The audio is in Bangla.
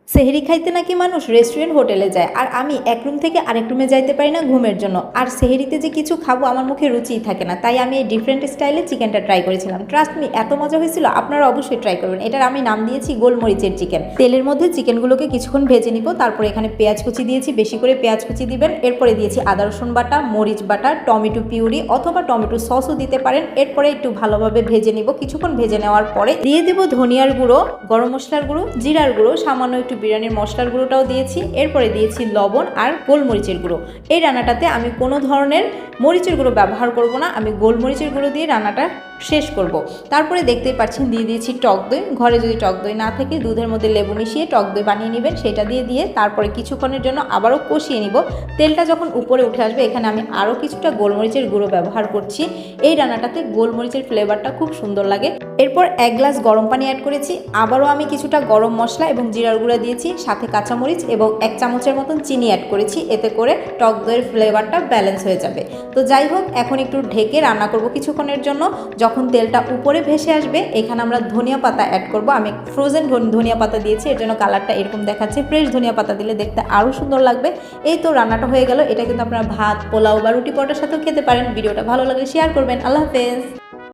সেহরি খাইতে নাকি মানুষ রেস্টুরেন্ট হোটেলে যায়, আর আমি এক রুম থেকে আরেক রুমে যাইতে পারি না ঘুমের জন্য। আর সেহরিতে যে কিছু খাবো আমার মুখে রুচিই থাকে না, তাই আমি এই ডিফারেন্ট স্টাইলে চিকেনটা ট্রাই করেছিলাম। ট্রাস্ট মি, এত মজা হয়েছিল, আপনারা অবশ্যই ট্রাই করবেন। এটার আমি নাম দিয়েছি গোলমরিচের চিকেন। তেলের মধ্যে চিকেনগুলোকে কিছুক্ষণ ভেজে নিব, তারপরে এখানে পেঁয়াজ কুচি দিয়েছি, বেশি করে পেঁয়াজ কুচি দিবেন। এরপরে দিয়েছি আদা রসুন বাটা, মরিচ বাটা, টমেটো পিউরি অথবা টমেটো সসও দিতে পারেন। এরপরে একটু ভালোভাবে ভেজে নিব। কিছুক্ষণ ভেজে নেওয়ার পরে দিয়ে দেব ধনিয়ার গুঁড়ো, গরম মশলার গুঁড়ো, জিরার গুঁড়ো, সামান্য একটু বিরিয়ানির মশলার গুঁড়োটাও দিয়েছি। এরপরে দিয়েছি লবণ আর গোলমরিচের গুঁড়ো। এই রান্নাটাতে আমি কোনো ধরনের মরিচের গুঁড়ো ব্যবহার করব না, আমি গোলমরিচের গুঁড়ো দিয়ে রান্নাটা শেষ করব। তারপরে দেখতেই পাচ্ছেন দিয়ে দিয়েছি টক দই। ঘরে যদি টক দই না থাকে দুধের মধ্যে লেবু মিশিয়ে টক দই বানিয়ে নেবেন, সেটা দিয়ে তারপরে কিছুক্ষণের জন্য আবারও কষিয়ে নিব। তেলটা যখন উপরে উঠে আসবে এখানে আমি আরও কিছুটা গোলমরিচের গুঁড়ো ব্যবহার করছি। এই রান্নাটাতে গোলমরিচের ফ্লেভারটা খুব সুন্দর লাগে। এরপর 1 গ্লাস গরম পানি অ্যাড করেছি। আবারও আমি কিছুটা গরম মশলা এবং জিরার গুঁড়া দিয়েছি, সাথে কাঁচামরিচ এবং 1 চামচের মতন চিনি অ্যাড করেছি। এতে করে টক দইয়ের ফ্লেভারটা ব্যালেন্স হয়ে যাবে। তো যাই হোক, এখন একটু ঢেকে রান্না করব কিছুক্ষণের জন্য। যখন তেলটা উপরে ভেসে আসবে এখানে আমরা ধনিয়া পাতা অ্যাড করব। আমি ফ্রোজেন ধনিয়া পাতা দিয়েছি, এর জন্য কালারটা এরকম দেখাচ্ছে। ফ্রেশ ধনিয়া পাতা দিলে দেখতে আরও সুন্দর লাগবে। এই তো রান্নাটা হয়ে গেল। এটা কিন্তু আপনারা ভাত, পোলাও বা রুটি পরোটার সাথেও খেতে পারেন। ভিডিওটা ভালো লাগলে শেয়ার করবেন। আল্লাহ হাফেজ।